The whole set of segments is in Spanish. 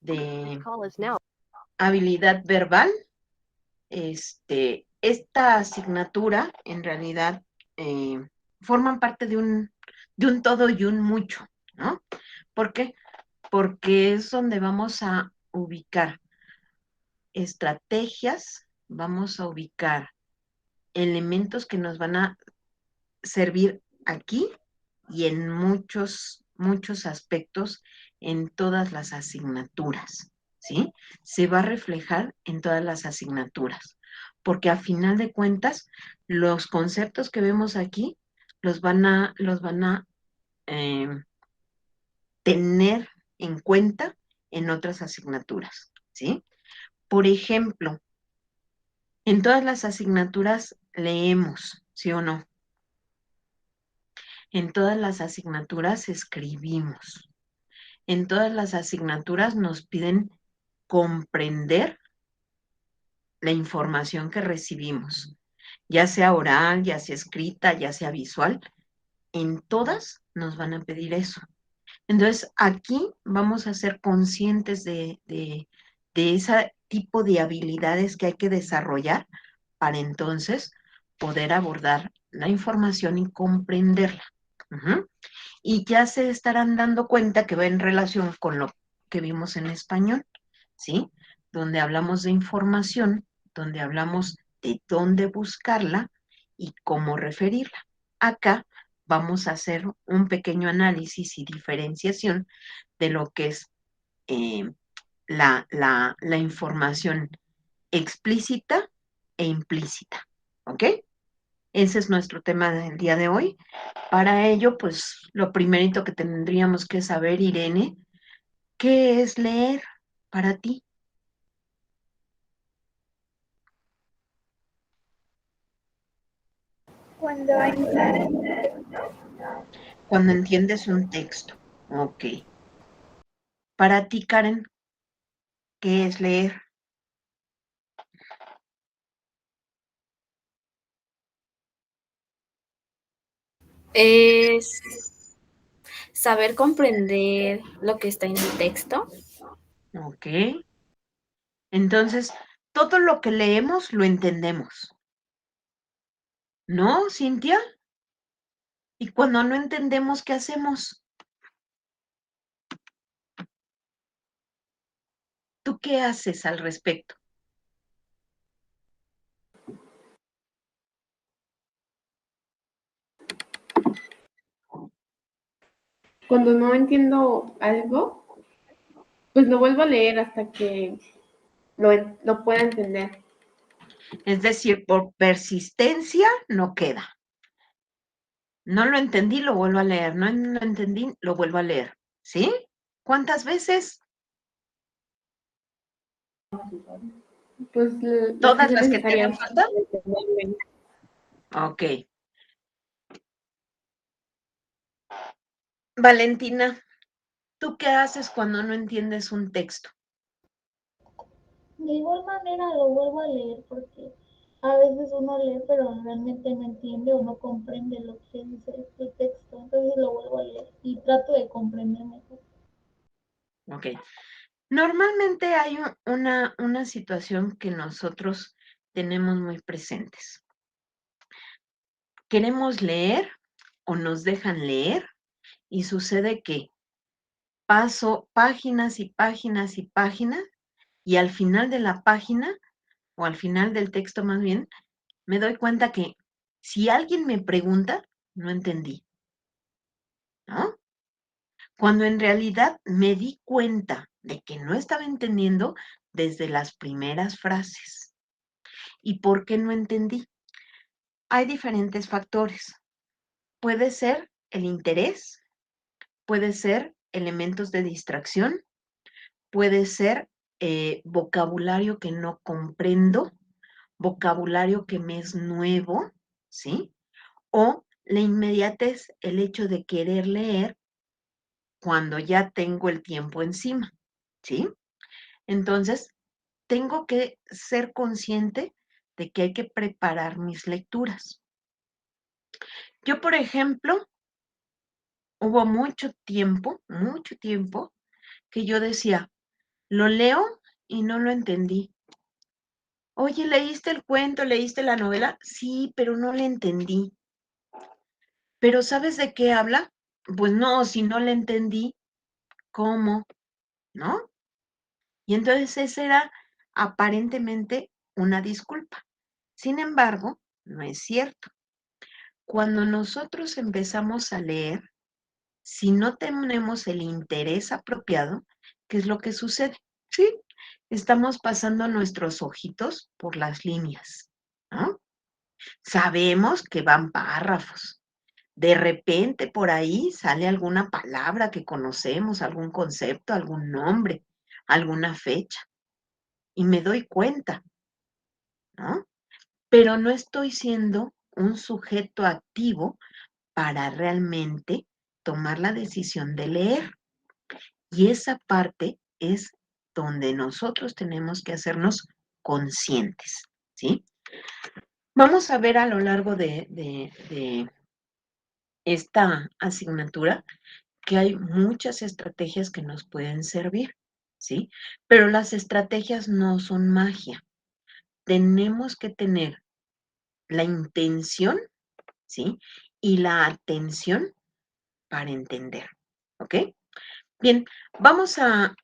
de habilidad verbal. Esta asignatura en realidad forman parte de un todo y un mucho, ¿no? ¿Por qué? Porque es donde vamos a ubicar estrategias, vamos a ubicar elementos que nos van a servir aquí y en muchos, muchos aspectos en todas las asignaturas, ¿sí? Se va a reflejar en todas las asignaturas, porque a final de cuentas, los conceptos que vemos aquí los van a eh, tener en cuenta en otras asignaturas, ¿sí? Por ejemplo, en todas las asignaturas leemos, ¿sí o no? En todas las asignaturas escribimos. En todas las asignaturas nos piden comprender la información que recibimos, ya sea oral, ya sea escrita, ya sea visual. En todas nos van a pedir eso. Entonces, aquí vamos a ser conscientes de ese tipo de habilidades que hay que desarrollar para entonces poder abordar la información y comprenderla. Ujú. Y ya se estarán dando cuenta que va en relación con lo que vimos en español, ¿sí? Donde hablamos de información, donde hablamos de dónde buscarla y cómo referirla. Acá vamos a hacer un pequeño análisis y diferenciación de lo que es eh, la información explícita e implícita, ¿ok? Ese es nuestro tema del día de hoy. Para ello, pues lo primerito que tendríamos que saber, Irene, ¿qué es leer para ti? Cuando entiendes Cuando entiendes un texto. Ok. Para ti, Karen, ¿qué es leer? Es saber comprender lo que está en el texto. Ok. Entonces, todo lo que leemos lo entendemos. ¿No, Cintia? Y cuando no entendemos, ¿qué hacemos? ¿Tú qué haces al respecto? Cuando no entiendo algo, pues lo vuelvo a leer hasta que lo pueda entender. Es decir, por persistencia no queda. No lo entendí, lo vuelvo a leer. No lo entendí, lo vuelvo a leer. ¿Sí? ¿Cuántas veces? Pues las que ¿Todas sean las que te hagan necesarias falta? para entenderme. Ok. Valentina, ¿tú qué haces cuando no entiendes un texto? de igual manera lo vuelvo a leer porque a veces uno lee pero realmente no entiende o no comprende lo que dice el texto, entonces lo vuelvo a leer y trato de comprender mejor. Ok. Normalmente hay una situación que nosotros tenemos muy presentes. Queremos leer o nos dejan leer y sucede que paso páginas y páginas y páginas y al final de la página o al final del texto más bien, me doy cuenta que si alguien me pregunta, no entendí, ¿no? Cuando en realidad me di cuenta de que no estaba entendiendo desde las primeras frases. ¿Y por qué no entendí? Hay diferentes factores. Puede ser el interés, puede ser elementos de distracción, puede ser vocabulario que no comprendo, vocabulario que me es nuevo, ¿sí? O la inmediatez, el hecho de querer leer cuando ya tengo el tiempo encima, ¿sí? Entonces, tengo que ser consciente de que hay que preparar mis lecturas. Yo, por ejemplo, hubo mucho tiempo que yo decía, Lo leo y no lo entendí. Oye, ¿leíste el cuento? ¿Leíste la novela? Sí, pero no le entendí. ¿Pero sabes de qué habla? Pues no, si no le entendí, ¿cómo? ¿No? Y entonces esa era aparentemente una disculpa. Sin embargo, no es cierto. Cuando nosotros empezamos a leer, si no tenemos el interés apropiado, ¿qué es lo que sucede? Sí, estamos pasando nuestros ojitos por las líneas, ¿no? Sabemos que van párrafos. De repente por ahí sale alguna palabra que conocemos, algún concepto, algún nombre, alguna fecha, y me doy cuenta, ¿no? Pero no estoy siendo un sujeto activo para realmente tomar la decisión de leer. Y esa parte es donde nosotros tenemos que hacernos conscientes, ¿sí? Vamos a ver a lo largo de esta asignatura que hay muchas estrategias que nos pueden servir, ¿sí? Pero las estrategias no son magia. Tenemos que tener la intención, ¿sí? Y la atención para entender, ¿ok? Bien, vamos a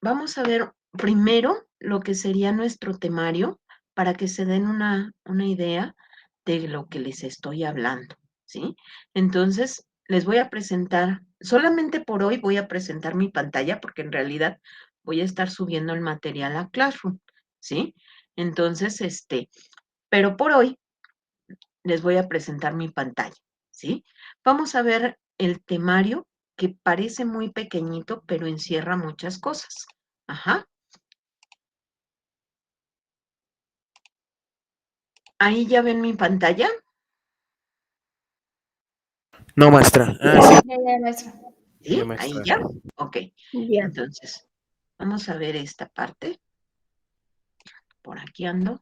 ver primero lo que sería nuestro temario para que se den una idea de lo que les estoy hablando, ¿sí? Entonces, les voy a presentar, solamente por hoy voy a presentar mi pantalla porque en realidad voy a estar subiendo el material a Classroom, ¿sí? Entonces, pero por hoy les voy a presentar mi pantalla, ¿sí? Vamos a ver el temario que parece muy pequeñito, pero encierra muchas cosas. Ajá. Ahí ya ven mi pantalla. No, maestra. Ah, sí. Ya, maestra. ¿Sí? Ya, Ahí maestra. ya. Ok. Ya. Entonces, vamos a ver esta parte. Por aquí ando.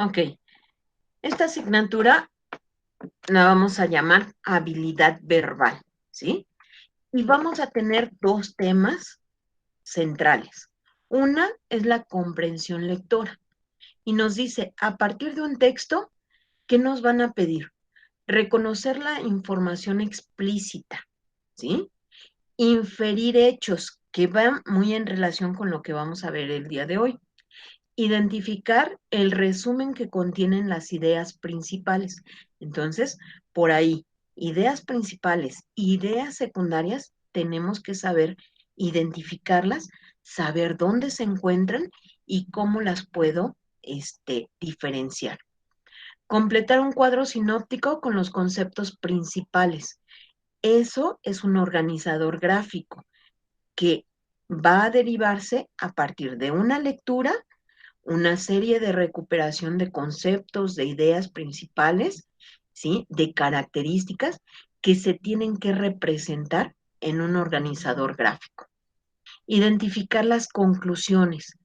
Ok. Esta asignatura la vamos a llamar habilidad verbal, ¿sí? Y vamos a tener dos temas centrales. Una es la comprensión lectora y nos dice, a partir de un texto, ¿qué nos van a pedir? Reconocer la información explícita, ¿sí? Inferir hechos, que van muy en relación con lo que vamos a ver el día de hoy. Identificar el resumen que contienen las ideas principales. Entonces, por ahí, ideas principales, ideas secundarias, tenemos que saber identificarlas, saber dónde se encuentran y cómo las puedo diferenciar. Completar un cuadro sinóptico con los conceptos principales. Eso es un organizador gráfico que va a derivarse a partir de una lectura, una serie de recuperación de conceptos, de ideas principales, ¿sí? De características que se tienen que representar en un organizador gráfico. Identificar las conclusiones.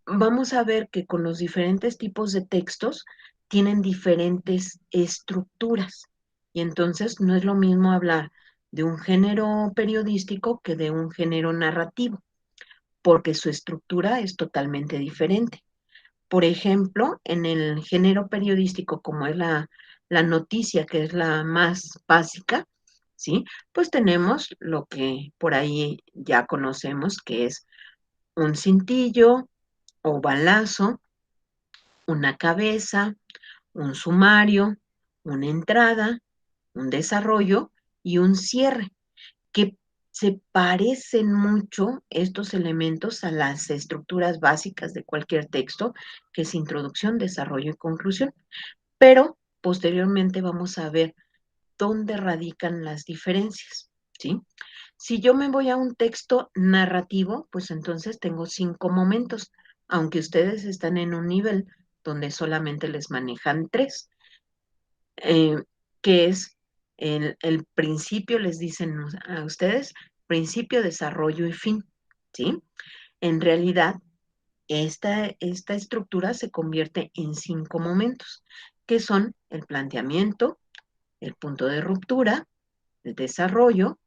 Vamos a ver que con los diferentes tipos de textos tienen diferentes estructuras y entonces no es lo mismo hablar de un género periodístico que de un género narrativo, porque su estructura es totalmente diferente. Por ejemplo, en el género periodístico, como es la noticia, que es la más básica, ¿sí? Pues tenemos lo que por ahí ya conocemos, que es un cintillo o balazo, una cabeza, un sumario, una entrada, un desarrollo y un cierre, que se parecen mucho estos elementos a las estructuras básicas de cualquier texto, que es introducción, desarrollo y conclusión. Pero posteriormente vamos a ver dónde radican las diferencias, ¿sí? Si yo me voy a un texto narrativo, pues entonces tengo 5 momentos. aunque ustedes están en un nivel donde solamente les manejan 3, que es el principio, les dicen a ustedes, principio, desarrollo y fin, ¿sí? En realidad, esta estructura se convierte en 5 momentos, que son el planteamiento, el punto de ruptura, el desarrollo,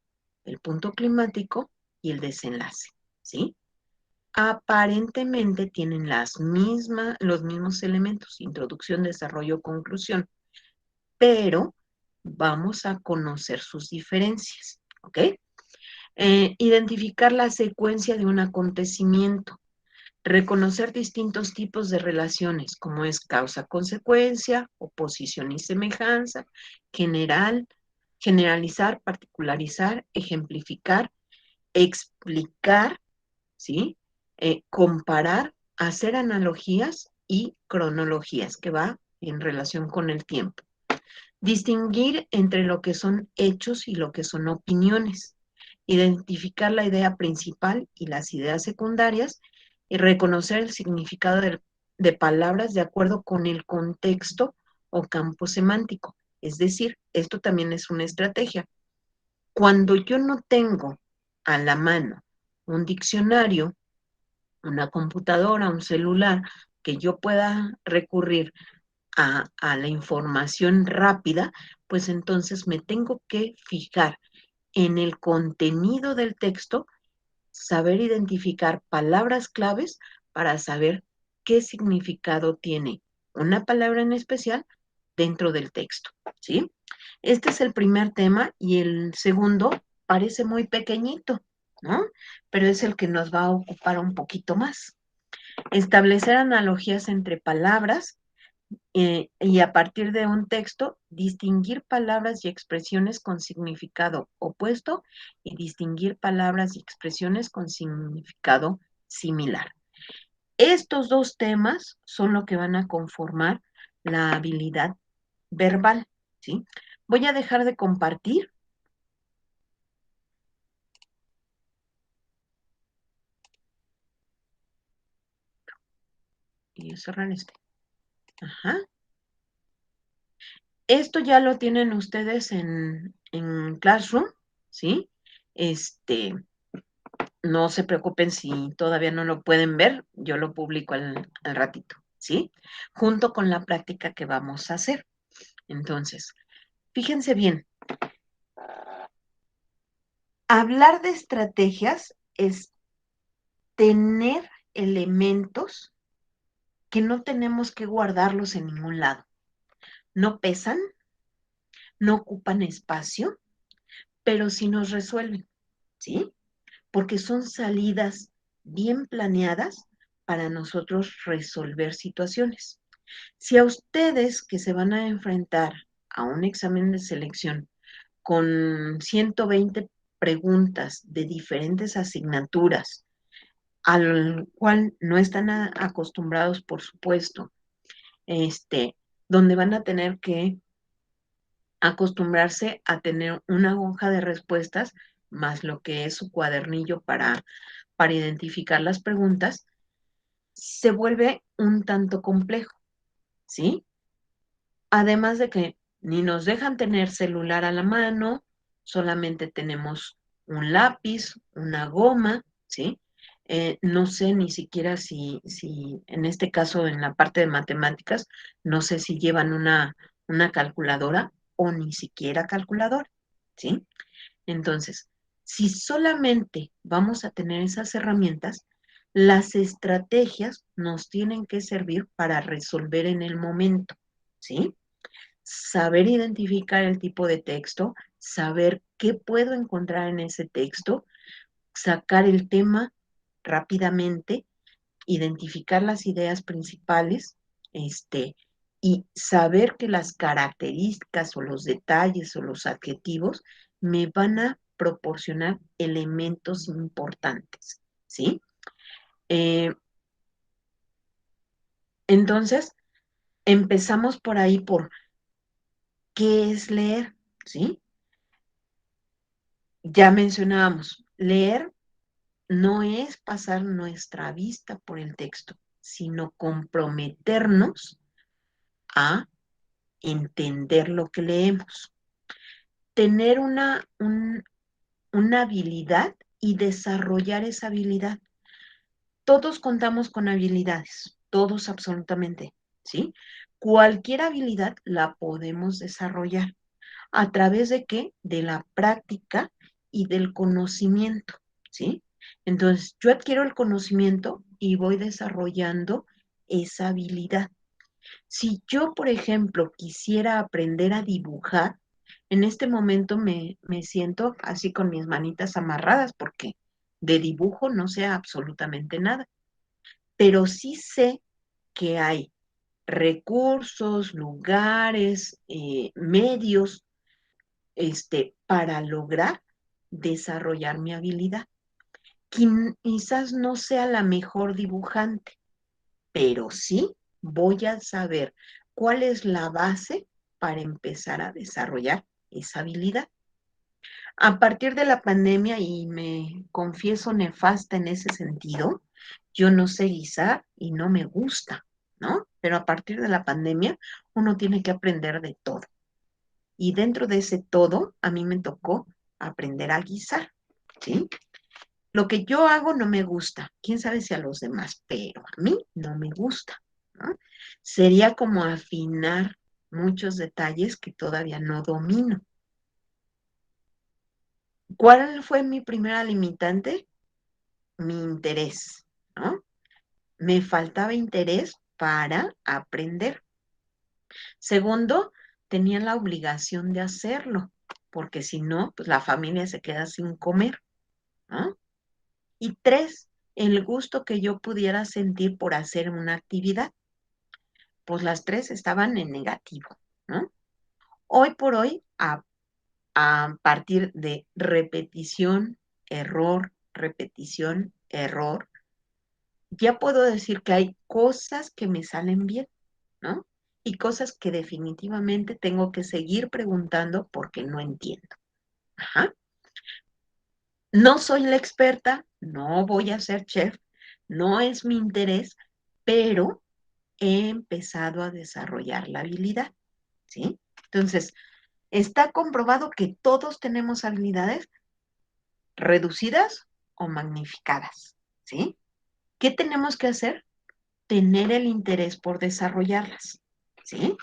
el punto climático y el desenlace, ¿sí? Aparentemente tienen los mismos elementos, introducción, desarrollo, conclusión, pero vamos a conocer sus diferencias, ¿ok? Identificar la secuencia de un acontecimiento, reconocer distintos tipos de relaciones, como es causa-consecuencia, oposición y semejanza, generalizar, particularizar, ejemplificar, explicar, ¿sí? Comparar, hacer analogías y cronologías, que va en relación con el tiempo. Distinguir entre lo que son hechos y lo que son opiniones. Identificar la idea principal y las ideas secundarias y reconocer el significado de palabras de acuerdo con el contexto o campo semántico. Es decir, esto también es una estrategia. Cuando yo no tengo a la mano un diccionario, una computadora, un celular, que yo pueda recurrir a la información rápida, pues entonces me tengo que fijar en el contenido del texto, saber identificar palabras claves para saber qué significado tiene una palabra en especial dentro del texto, ¿sí? Este es el primer tema y el segundo parece muy pequeñito, ¿no? Pero es el que nos va a ocupar un poquito más. Establecer analogías entre palabras y a partir de un texto, distinguir palabras y expresiones con significado opuesto y distinguir palabras y expresiones con significado similar. Estos 2 temas son lo que van a conformar la habilidad verbal, ¿sí? Voy a dejar de compartir. Y cerrar este. Ajá. Esto ya lo tienen ustedes en Classroom, ¿sí? No se preocupen si todavía no lo pueden ver, yo lo publico al ratito, ¿sí? Junto con la práctica que vamos a hacer. Entonces, fíjense bien, hablar de estrategias es tener elementos que no tenemos que guardarlos en ningún lado. No pesan, no ocupan espacio, pero sí nos resuelven, ¿sí? Porque son salidas bien planeadas para nosotros resolver situaciones. Si a ustedes que se van a enfrentar a un examen de selección con 120 preguntas de diferentes asignaturas, al cual no están acostumbrados, por supuesto, donde van a tener que acostumbrarse a tener una hoja de respuestas más lo que es su cuadernillo para identificar las preguntas, se vuelve un tanto complejo, ¿sí? Además de que ni nos dejan tener celular a la mano, solamente tenemos un lápiz, una goma, ¿sí? No sé ni siquiera si en este caso en la parte de matemáticas, no sé si llevan una calculadora o ni siquiera calculadora, ¿sí? Entonces, si solamente vamos a tener esas herramientas, las estrategias nos tienen que servir para resolver en el momento, ¿sí? Saber identificar el tipo de texto, saber qué puedo encontrar en ese texto, sacar el tema rápidamente, identificar las ideas principales, y saber que las características o los detalles o los adjetivos me van a proporcionar elementos importantes, ¿sí? Eh, entonces, empezamos por ahí por qué es leer, ¿sí? Ya mencionábamos, leer no es pasar nuestra vista por el texto, sino comprometernos a entender lo que leemos. Tener una habilidad y desarrollar esa habilidad. Todos contamos con habilidades, todos absolutamente, ¿sí? Cualquier habilidad la podemos desarrollar. ¿A través de qué? De la práctica y del conocimiento, ¿sí? Entonces, yo adquiero el conocimiento y voy desarrollando esa habilidad. Si yo, por ejemplo, quisiera aprender a dibujar, en este momento me siento así con mis manitas amarradas porque de dibujo no sé absolutamente nada, pero sí sé que hay recursos, lugares, medios, para lograr desarrollar mi habilidad. Quizás no sea la mejor dibujante, pero sí voy a saber cuál es la base para empezar a desarrollar esa habilidad. A partir de la pandemia, y me confieso nefasta en ese sentido, yo no sé guisar y no me gusta, ¿no? Pero a partir de la pandemia, uno tiene que aprender de todo. Y dentro de ese todo, a mí me tocó aprender a guisar, ¿sí? Lo que yo hago no me gusta, quién sabe si a los demás, pero a mí no me gusta, ¿no? Sería como afinar muchos detalles que todavía no domino. ¿Cuál fue mi primera limitante? Mi interés, ¿no? Me faltaba interés para aprender. Segundo, tenía la obligación de hacerlo, porque si no, pues la familia se queda sin comer, ¿no? Y tres, el gusto que yo pudiera sentir por hacer una actividad. Pues las tres estaban en negativo, ¿no? Hoy por hoy, a partir de repetición, error, ya puedo decir que hay cosas que me salen bien, ¿no? Y cosas que definitivamente tengo que seguir preguntando porque no entiendo. Ajá. No soy la experta, no voy a ser chef, no es mi interés, pero he empezado a desarrollar la habilidad, ¿sí? Entonces, está comprobado que todos tenemos habilidades reducidas o magnificadas, ¿sí? ¿Qué tenemos que hacer? Tener el interés por desarrollarlas, ¿sí?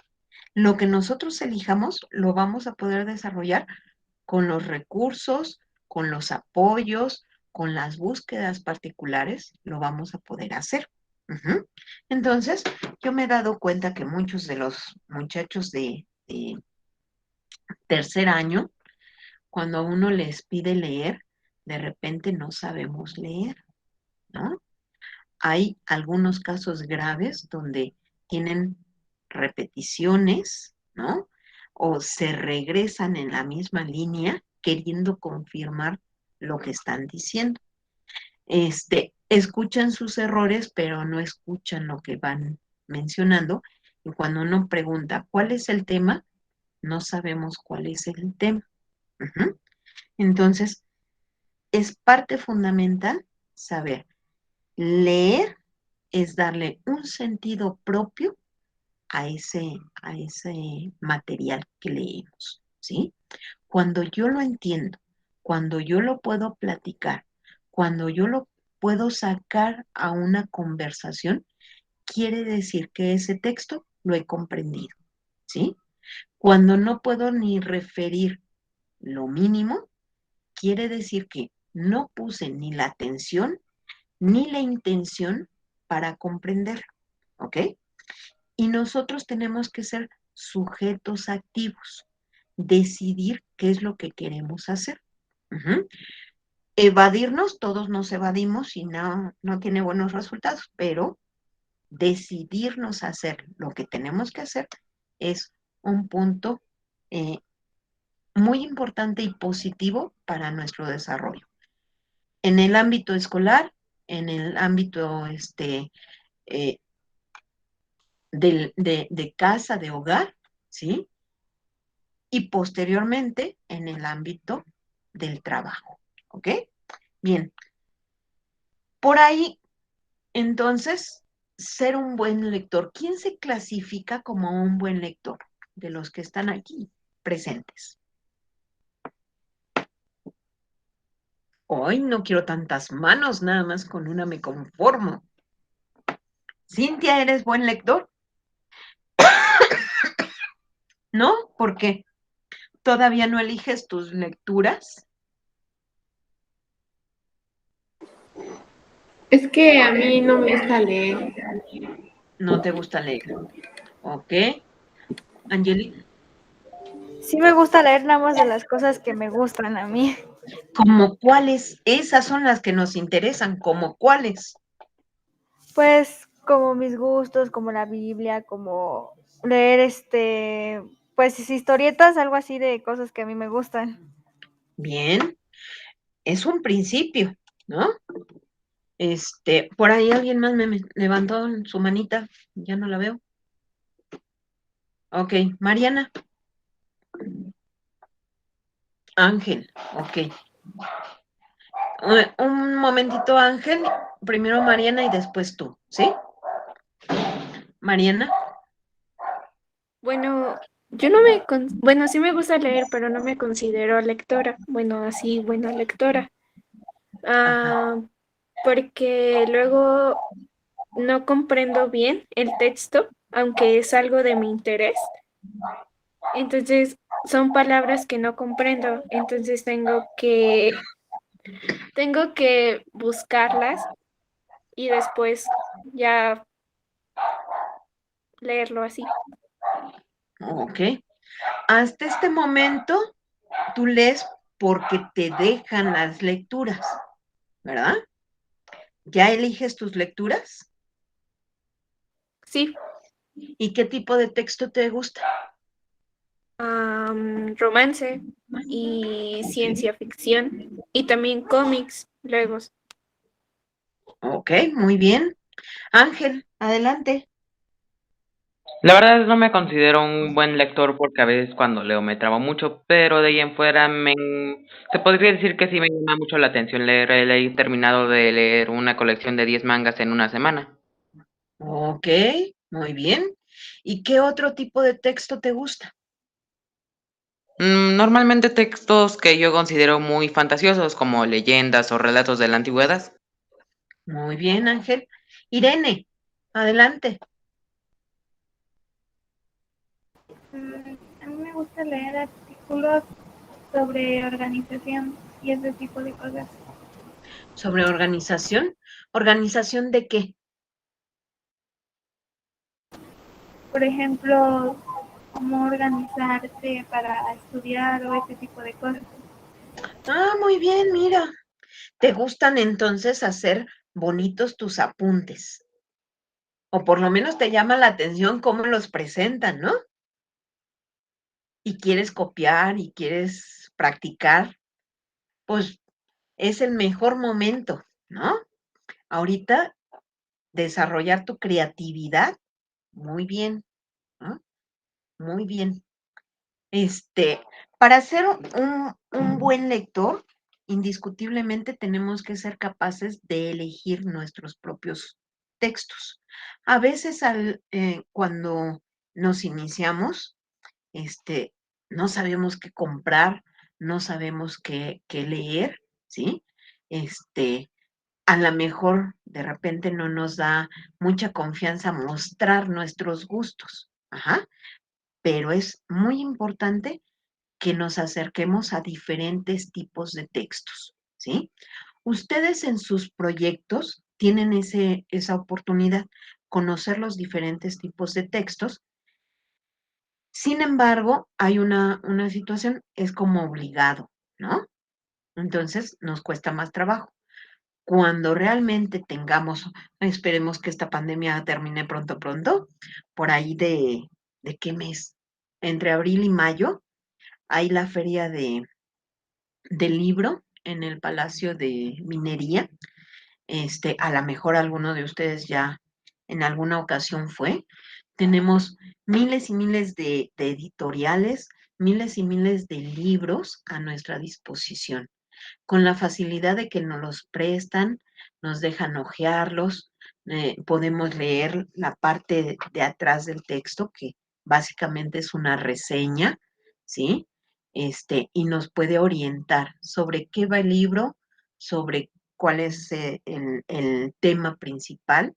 Lo que nosotros elijamos lo vamos a poder desarrollar con los recursos, con los apoyos, con las búsquedas particulares, lo vamos a poder hacer. Ujú. Entonces, yo me he dado cuenta que muchos de los muchachos de tercer año, cuando a uno les pide leer, de repente no sabemos leer, ¿no? Hay algunos casos graves donde tienen repeticiones, ¿no? O se regresan en la misma línea queriendo confirmar lo que están diciendo. Escuchan sus errores, pero no escuchan lo que van mencionando. Y cuando uno pregunta, ¿cuál es el tema? No sabemos cuál es el tema. Ujú. Entonces, es parte fundamental saber leer es darle un sentido propio a ese material que leemos, ¿sí? Cuando yo lo entiendo, cuando yo lo puedo platicar, cuando yo lo puedo sacar a una conversación, quiere decir que ese texto lo he comprendido, ¿sí? Cuando no puedo ni referir lo mínimo, quiere decir que no puse ni la atención ni la intención para comprenderlo, ¿ok? Y nosotros tenemos que ser sujetos activos, decidir qué es lo que queremos hacer. Ujú. Evadirnos, todos nos evadimos y no tiene buenos resultados, pero decidirnos a hacer lo que tenemos que hacer es un punto eh, muy importante y positivo para nuestro desarrollo. En el ámbito escolar, en el ámbito eh, de casa, de hogar, ¿sí? Y posteriormente en el ámbito del trabajo, ¿ok? Bien, por ahí, entonces, ser un buen lector? ¿Quién se clasifica como un buen lector de los que están aquí presentes? Hoy no quiero tantas manos, nada más con una me conformo. Cintia, ¿eres buen lector? ¿No? ¿Por qué? ¿Todavía no eliges tus lecturas? Es que a mí no me gusta leer. ¿No te gusta leer? ¿Ok? Angeli, Sí me gusta leer nada más de las cosas que me gustan a mí. ¿como cuáles? Esas son las que nos interesan, ¿como cuáles? Pues como mis gustos, como la Biblia, como leer pues historietas, algo así de cosas que a mí me gustan. Bien, es un principio, ¿no? Por ahí alguien más me levantó su manita, ya no la veo. Ok, Mariana. Ángel, ok. Un momentito, Ángel. Primero Mariana y después tú, ¿sí? Mariana. Bueno, yo no me, bueno, sí me gusta leer, pero no me considero lectora. Bueno, así, buena lectora. Ajá. Ah, porque luego no comprendo bien el texto, aunque es algo de mi interés. Entonces, son palabras que no comprendo. Entonces tengo que buscarlas y después ya leerlo así. Ok. Hasta este momento, tú lees porque te dejan las lecturas, ¿verdad? ¿Ya eliges tus lecturas? Sí, ¿Y qué tipo de texto te gusta? romance y ciencia ficción y también cómics, luego. Ok, muy bien. Ángel, adelante. La verdad no me considero un buen lector porque a veces cuando leo me trabo mucho, pero de ahí en fuera se podría decir que sí me llama mucho la atención leer. He terminado de leer una colección de 10 mangas en una semana. Ok, muy bien. ¿Y qué otro tipo de texto te gusta? Normalmente textos que yo considero muy fantasiosos, como leyendas o relatos de la antigüedad. Muy bien, Ángel. Irene, adelante. A mí me gusta leer artículos sobre organización y ese tipo de cosas. ¿Sobre organización? ¿Organización de qué? Por ejemplo, cómo organizarse para estudiar o ese tipo de cosas. Ah, muy bien, mira. ¿Te gustan entonces hacer bonitos tus apuntes? O por lo menos te llama la atención cómo los presentan, ¿no? Y quieres copiar y quieres practicar, pues es el mejor momento, ¿no? Ahorita desarrollar tu creatividad, muy bien, ¿no? Muy bien. Para ser un buen lector, indiscutiblemente tenemos que ser capaces de elegir nuestros propios textos. A veces cuando nos iniciamos, no sabemos qué comprar, no sabemos qué leer, ¿sí? Este, a lo mejor de repente no nos da mucha confianza mostrar nuestros gustos, ajá, pero es muy importante que nos acerquemos a diferentes tipos de textos, ¿sí? Ustedes en sus proyectos tienen esa oportunidad, conocer los diferentes tipos de textos. Sin embargo, hay una situación, es como obligado, ¿no? Entonces nos cuesta más trabajo. Cuando realmente tengamos, esperemos que esta pandemia termine pronto, pronto, por ahí ¿de qué mes? Entre abril y mayo, hay la feria del libro en el Palacio de Minería. A lo mejor alguno de ustedes ya en alguna ocasión fue. Tenemos miles y miles de editoriales, miles y miles de libros a nuestra disposición, con la facilidad de que nos los prestan, nos dejan hojearlos, Podemos leer la parte de atrás del texto, que básicamente es una reseña, ¿sí? Y nos puede orientar sobre qué va el libro, sobre cuál es el tema principal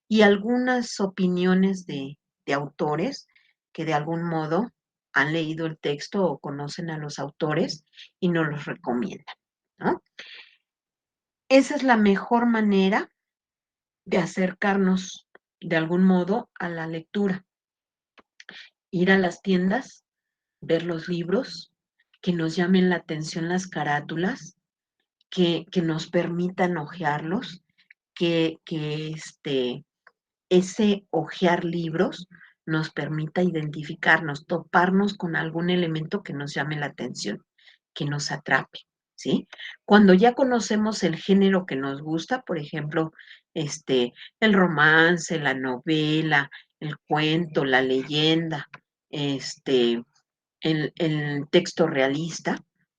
y algunas opiniones de autores que de algún modo han leído el texto o conocen a los autores y nos los recomiendan, ¿no? Esa es la mejor manera de acercarnos de algún modo a la lectura. Ir a las tiendas, ver los libros, que nos llamen la atención las carátulas, que nos permitan hojearlos, que ese hojear libros nos permita identificarnos, toparnos con algún elemento que nos llame la atención, que nos atrape, ¿sí? Cuando ya conocemos el género que nos gusta, por ejemplo, el romance, la novela, el cuento, la leyenda, el texto realista,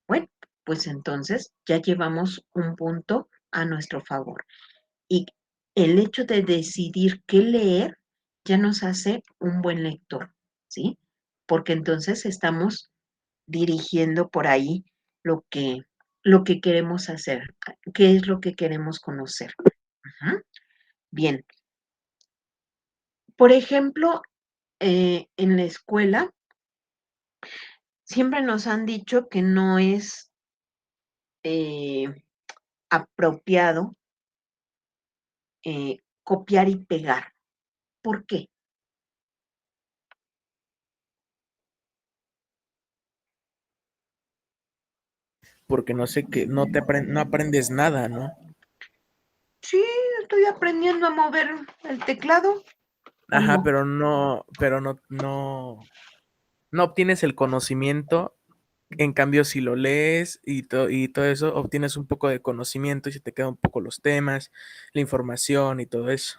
bueno, pues entonces ya llevamos un punto a nuestro favor. Y el hecho de decidir qué leer ya nos hace un buen lector, ¿sí? Porque entonces estamos dirigiendo por ahí lo que queremos hacer, qué es lo que queremos conocer. Ajá. Bien. Por ejemplo, en la escuela siempre nos han dicho que no es apropiado copiar y pegar. ¿Por qué? Porque no sé qué, no aprendes nada, ¿no? Sí, estoy aprendiendo a mover el teclado. ¿O Ajá, no? no obtienes el conocimiento. En cambio, si lo lees y todo eso, obtienes un poco de conocimiento y se te quedan un poco los temas, la información y todo eso.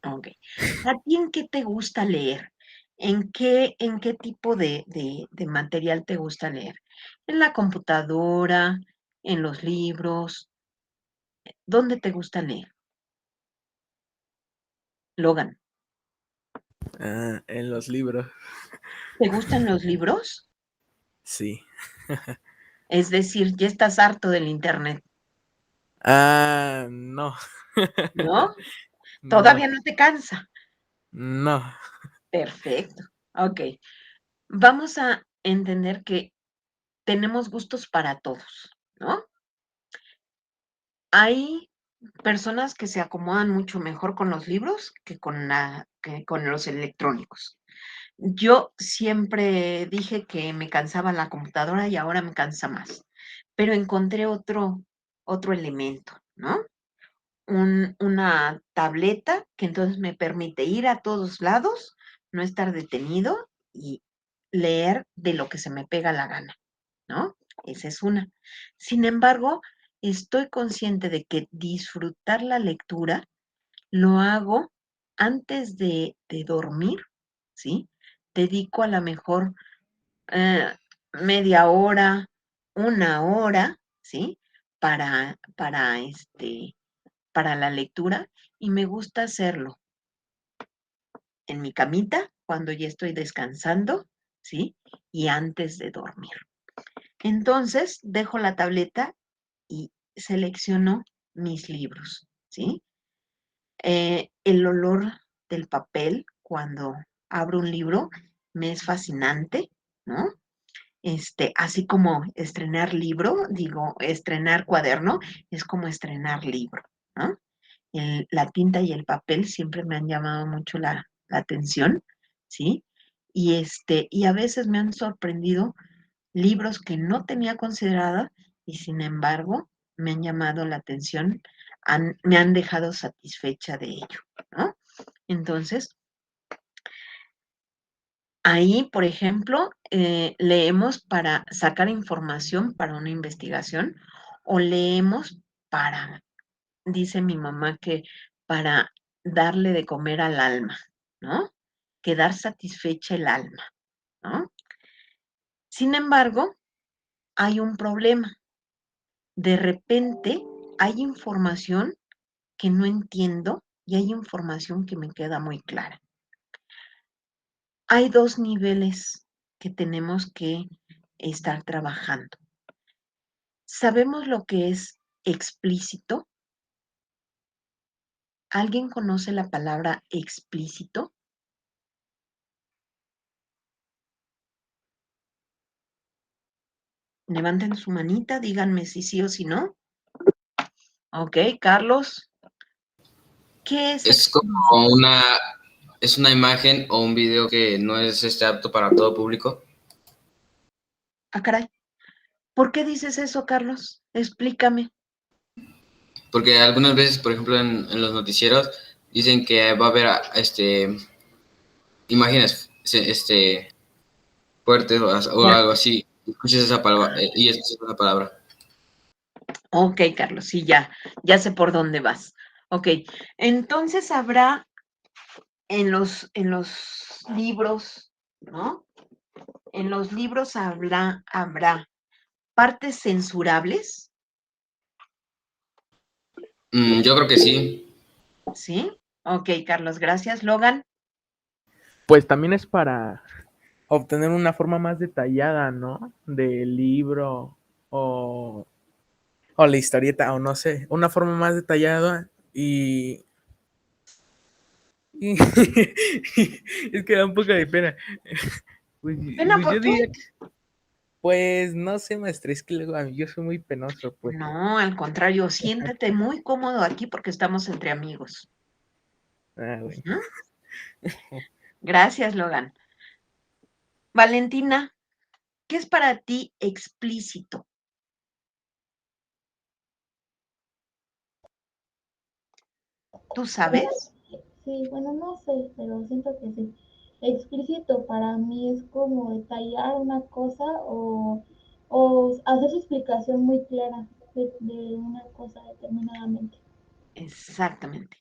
Ok. ¿A ti en qué te gusta leer? ¿En qué tipo de material te gusta leer? ¿En la computadora? ¿En los libros? ¿Dónde te gusta leer? Logan, Ah, en los libros, ¿te gustan los libros? sí. Es decir, ya estás harto del internet, Ah, no. ¿no? No, Todavía no te cansa. no. Perfecto. Ok. Vamos a entender que tenemos gustos para todos, ¿no? Hay personas que se acomodan mucho mejor con los libros que con los electrónicos. Yo siempre dije que me cansaba la computadora y ahora me cansa más, pero encontré otro elemento, ¿no? Una tableta que entonces me permite ir a todos lados, no estar detenido y leer de lo que se me pega la gana, ¿no? Esa es una. Sin embargo, estoy consciente de que disfrutar la lectura lo hago antes de dormir, ¿sí? Dedico a lo mejor eh, media hora, una hora, ¿sí? Para la lectura y me gusta hacerlo en mi camita cuando ya estoy descansando, ¿sí? Y antes de dormir. Entonces, dejo la tableta y selecciono mis libros, ¿sí? El olor del papel cuando abro un libro me es fascinante, ¿no? Así como estrenar libro, digo, estrenar cuaderno es como estrenar libro, ¿no? La tinta y el papel siempre me han llamado mucho la atención, ¿sí? Y a veces me han sorprendido libros que no tenía considerada y sin embargo me han llamado la atención, me han dejado satisfecha de ello, ¿no? Entonces, ahí, por ejemplo, leemos para sacar información para una investigación o leemos para, dice mi mamá, que para darle de comer al alma, ¿no? Quedar satisfecha el alma, ¿no? Sin embargo, hay un problema. De repente hay información que no entiendo y hay información que me queda muy clara. Hay 2 niveles que tenemos que estar trabajando. ¿Sabemos lo que es explícito? ¿Alguien conoce la palabra explícito? Levanten su manita, díganme si sí o si no. Ok, Carlos. ¿Qué es Es como es una imagen o un video que no es apto para todo público. Ah, caray. ¿Por qué dices eso, Carlos? Explícame. Porque algunas veces, por ejemplo, en los noticieros dicen que va a haber imágenes fuertes o algo así. Escuchas esa palabra y escuchas esa palabra. Ok, Carlos, sí, ya sé por dónde vas. Ok, entonces habrá en los libros, ¿no? En los libros habrá partes censurables, Yo creo que sí. ¿sí? Ok, Carlos, gracias. Logan, Pues también es para obtener una forma más detallada, ¿no? Del libro o, o la historieta, o no sé, una forma más detallada y es que da un poco de pena. Pues, ¿pena pues por yo qué? diría, pues no sé, maestra, es que luego a mí yo soy muy penoso, pues. No, al contrario, siéntete muy cómodo aquí porque estamos entre amigos. Ah, bueno. ¿Mm? Gracias, Logan. Valentina, ¿qué es para ti explícito? ¿Tú sabes? Sí, bueno, no sé, pero siento que sí. Explícito para mí es como detallar una cosa o hacer su explicación muy clara de una cosa determinadamente. Exactamente.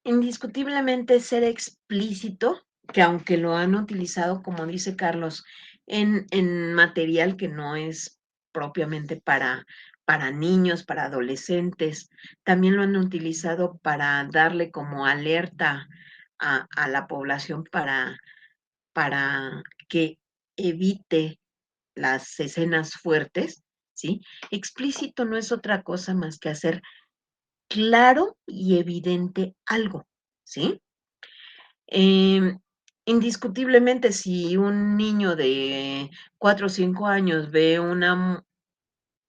Indiscutiblemente ser explícito, que aunque lo han utilizado, como dice Carlos, en material que no es propiamente para niños, para adolescentes, también lo han utilizado para darle como alerta a la población para que evite las escenas fuertes, ¿sí? Explícito no es otra cosa más que hacer claro y evidente algo, ¿sí? Em, Indiscutiblemente, si un niño de 4 o 5 años ve una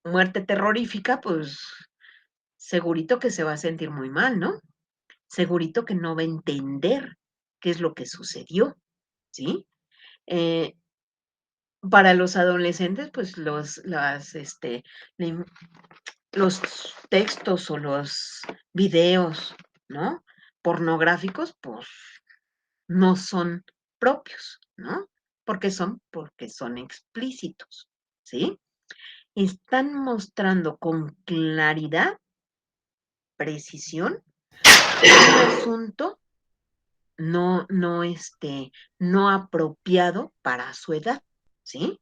muerte terrorífica, pues segurito que se va a sentir muy mal, ¿no? Segurito que no va a entender qué es lo que sucedió, ¿sí? Eh, para los adolescentes, pues los textos o los videos, ¿no? Pornográficos, pues no son propios, ¿no? Porque son explícitos, ¿sí? Están mostrando con claridad, precisión, un asunto no apropiado para su edad, ¿sí?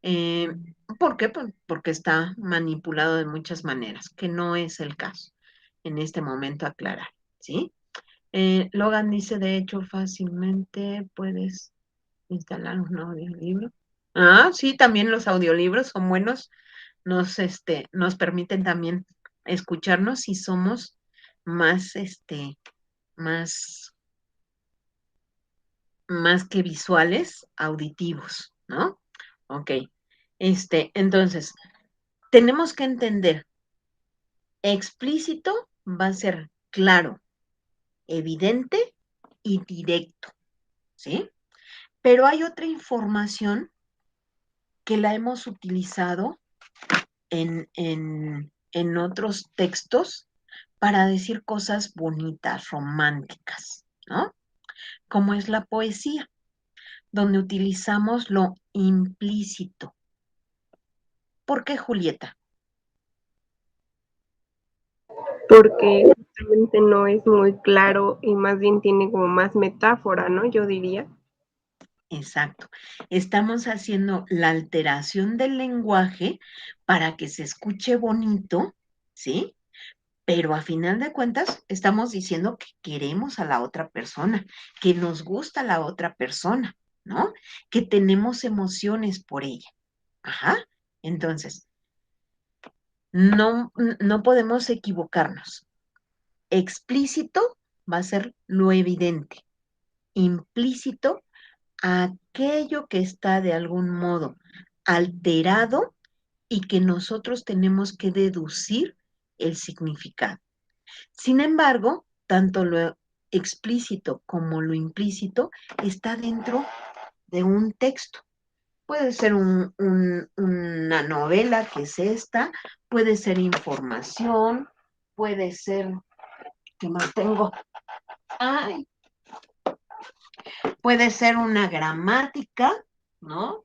Eh, ¿Por qué? Porque está manipulado de muchas maneras, que no es el caso en este momento aclarar, ¿sí? Logan dice, de hecho, fácilmente puedes instalar un audiolibro. Ah, sí, también los audiolibros son buenos. Nos permiten también escucharnos si somos más, más, más que visuales, auditivos, ¿no? Ok. Entonces, tenemos que entender, explícito va a ser claro, evidente y directo, ¿sí? Pero hay otra información que la hemos utilizado en otros textos para decir cosas bonitas, románticas, ¿no? Como es la poesía, donde utilizamos lo implícito. ¿Por qué, Julieta? Porque justamente no es muy claro y más bien tiene como más metáfora, ¿no? Yo diría. Exacto. Estamos haciendo la alteración del lenguaje para que se escuche bonito, ¿sí? Pero a final de cuentas estamos diciendo que queremos a la otra persona, que nos gusta la otra persona, ¿no? Que tenemos emociones por ella. Ajá. Entonces, no podemos equivocarnos. Explícito va a ser lo evidente. Implícito, aquello que está de algún modo alterado y que nosotros tenemos que deducir el significado. Sin embargo, tanto lo explícito como lo implícito está dentro de un texto. Puede ser una novela, que es esta, puede ser información, puede ser, ¿qué más tengo? Ay, puede ser una gramática, ¿no?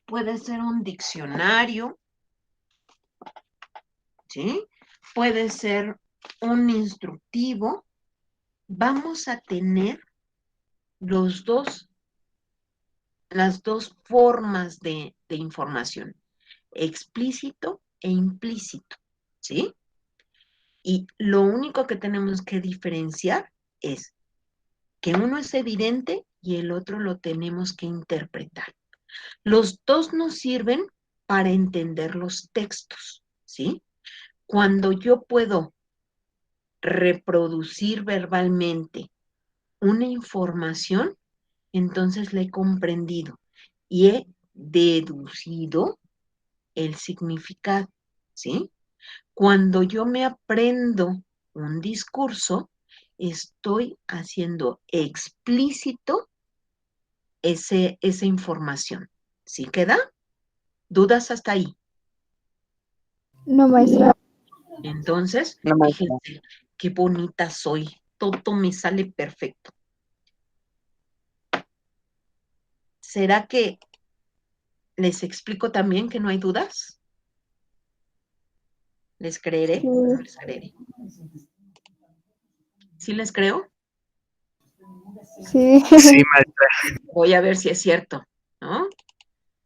Puede ser un diccionario, ¿sí? Puede ser un instructivo. Vamos a tener los dos, las dos formas de información, explícito e implícito, ¿sí? Y lo único que tenemos que diferenciar es que uno es evidente y el otro lo tenemos que interpretar. Los dos nos sirven para entender los textos, ¿sí? Cuando yo puedo reproducir verbalmente una información, entonces la he comprendido y he deducido el significado, ¿sí? Cuando yo me aprendo un discurso, estoy haciendo explícito esa información. ¿Sí queda? ¿Dudas hasta ahí? No, maestra. Entonces, No, maestra. fíjense qué bonita soy. Todo me sale perfecto. ¿Será que les explico también que no hay dudas? ¿Les creeré o no les creeré? ¿Sí les creo? Sí. Sí, maestra. Voy a ver si es cierto, ¿no?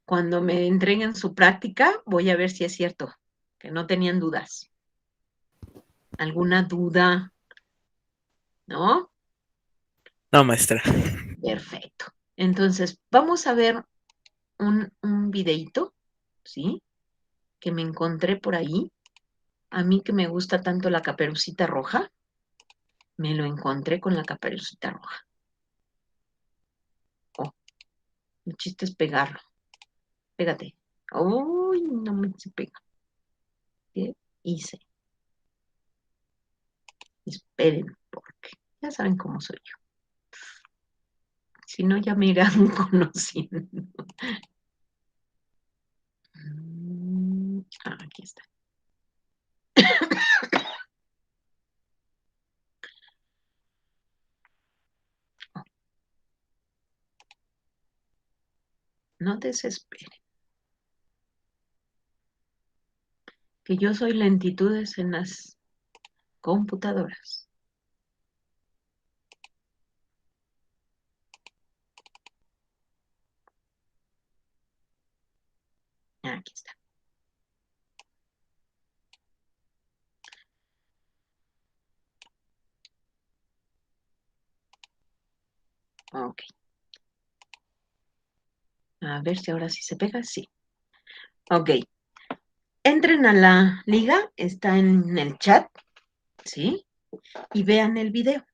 Cuando me entreguen su práctica, voy a ver si es cierto, que no tenían dudas. ¿Alguna duda? ¿No? No, maestra. Perfecto. Entonces, vamos a ver un videíto, ¿sí? Que me encontré por ahí. A mí que me gusta tanto la Caperucita Roja, me lo encontré con la Caperucita Roja. Oh, el chiste es pegarlo. Pégate. Uy, no me se pega. ¿Qué hice? Esperen, porque ya saben cómo soy yo. Si no, ya me irán conociendo. Aquí está. No desesperen. Que yo soy lentitudes en las computadoras. Aquí está. Ok. A ver si ahora sí se pega. Sí. Ok. Entren a la liga, está en el chat, ¿sí? Y vean el video.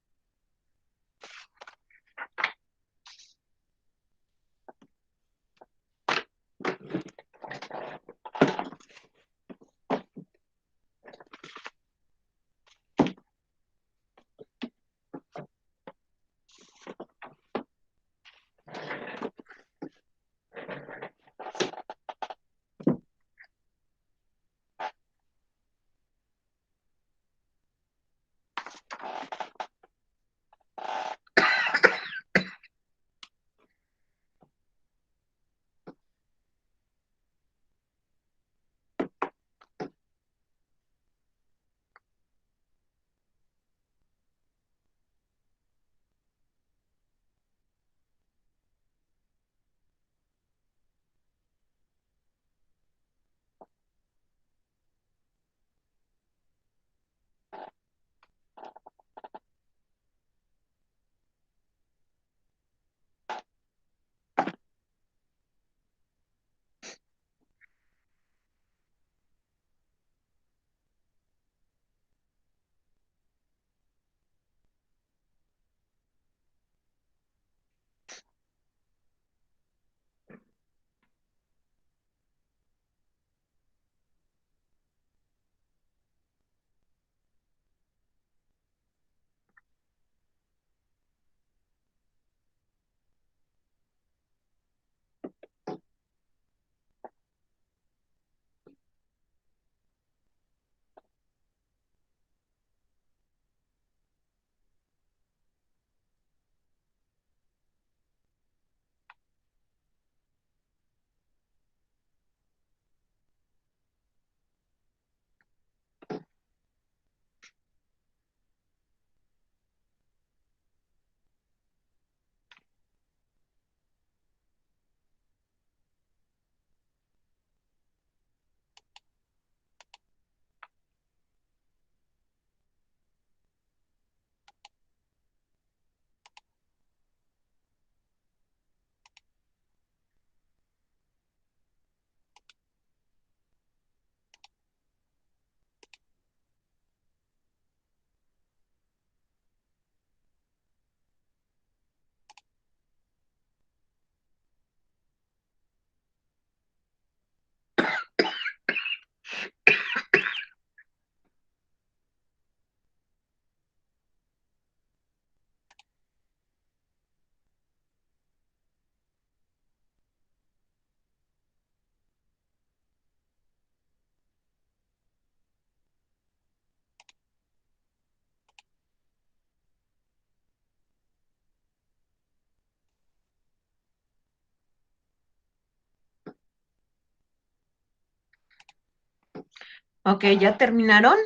Ok, ¿ya terminaron?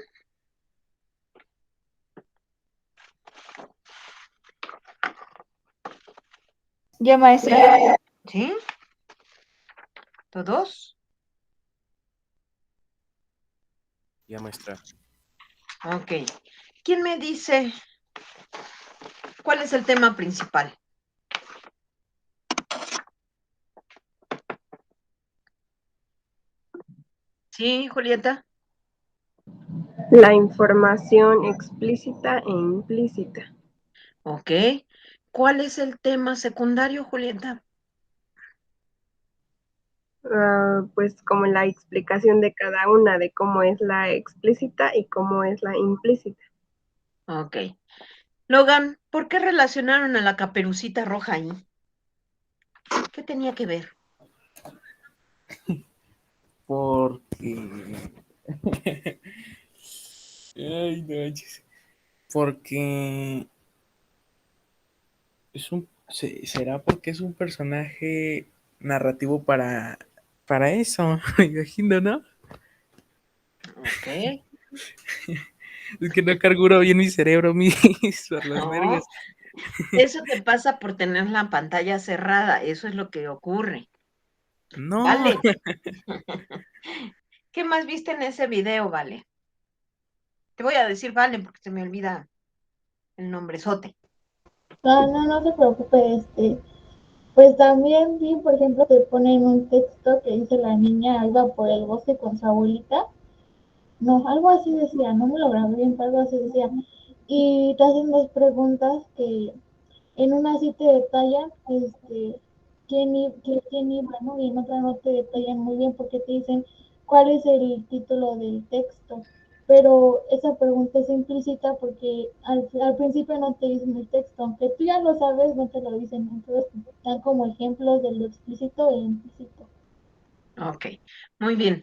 Ya, maestra. ¿Sí? ¿Todos? Ya, maestra. Ok. ¿Quién me dice cuál es el tema principal? ¿Sí, Julieta? La información explícita e implícita. Ok. ¿Cuál es el tema secundario, Julieta? Pues como la explicación de cada una, de cómo es la explícita y cómo es la implícita. Ok. Logan, ¿por qué relacionaron a la Caperucita Roja ahí? ¿Qué tenía que ver? Porque... Ay, no manches. Porque será porque es un personaje narrativo para eso, me imagino, ¿no? Ok. Es que no carburo bien mi cerebro, mis por las No, vergas. eso te pasa por tener la pantalla cerrada, eso es lo que ocurre. No, Vale. ¿Qué más viste en ese video, Vale? Te voy a decir Vale porque se me olvida el nombrezote. No se preocupe, pues también vi, por ejemplo, que ponen un texto que dice la niña iba por el bosque con su abuelita. No, algo así decía, no me lo grabé bien, pero algo así decía. Y te hacen dos preguntas que en una sí te detallan, quién iba, ¿no? Y en otra no te detallan muy bien porque te dicen cuál es el título del texto. Pero esa pregunta es implícita porque al principio no te dicen el texto, aunque tú ya lo sabes, no te lo dicen. Entonces dan como ejemplos de lo explícito e implícito. Ok, muy bien.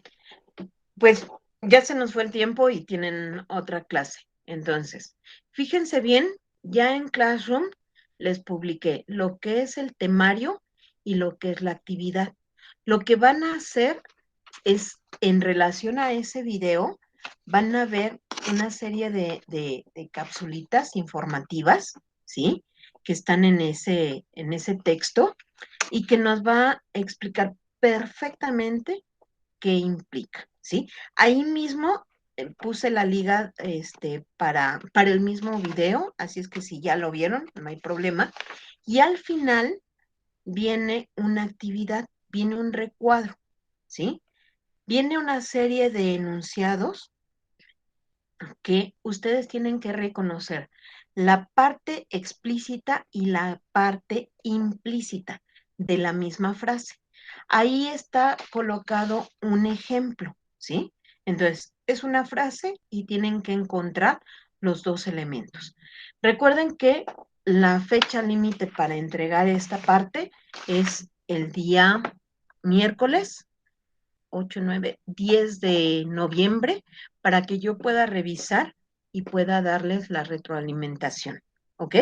Pues ya se nos fue el tiempo y tienen otra clase. Entonces, fíjense bien, ya en Classroom les publiqué lo que es el temario y lo que es la actividad. Lo que van a hacer es, en relación a ese video, van a ver una serie de capsulitas informativas, ¿sí? Que están en ese texto y que nos va a explicar perfectamente qué implica, ¿sí? Ahí mismo puse la liga para el mismo video, así es que si ya lo vieron, no hay problema. Y al final viene una actividad, viene un recuadro, ¿sí? Viene una serie de enunciados que ustedes tienen que reconocer la parte explícita y la parte implícita de la misma frase. Ahí está colocado un ejemplo, ¿sí? Entonces, es una frase y tienen que encontrar los dos elementos. Recuerden que la fecha límite para entregar esta parte es el día miércoles 8, 9, 10 de noviembre para que yo pueda revisar y pueda darles la retroalimentación. ¿Ok?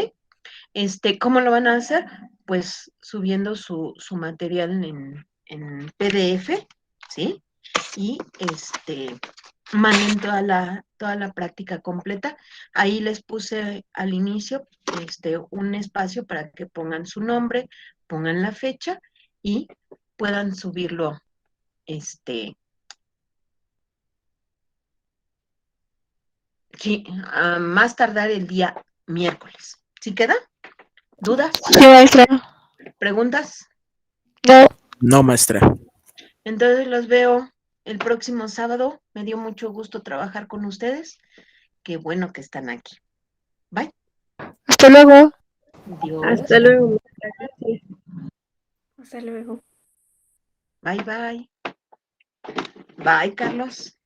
¿Cómo lo van a hacer? Pues subiendo su material en PDF, ¿sí? Y manden toda la práctica completa. Ahí les puse al inicio un espacio para que pongan su nombre, pongan la fecha y puedan subirlo sí, a más tardar el día miércoles. ¿Sí queda? ¿Dudas? Sí, maestra. ¿Preguntas? No. no, maestra. Entonces los veo el próximo sábado. Me dio mucho gusto trabajar con ustedes. Qué bueno que están aquí. Bye. Hasta luego. Dios. Hasta luego. Muchas gracias. Hasta luego. Bye, bye. Bye, Carlos.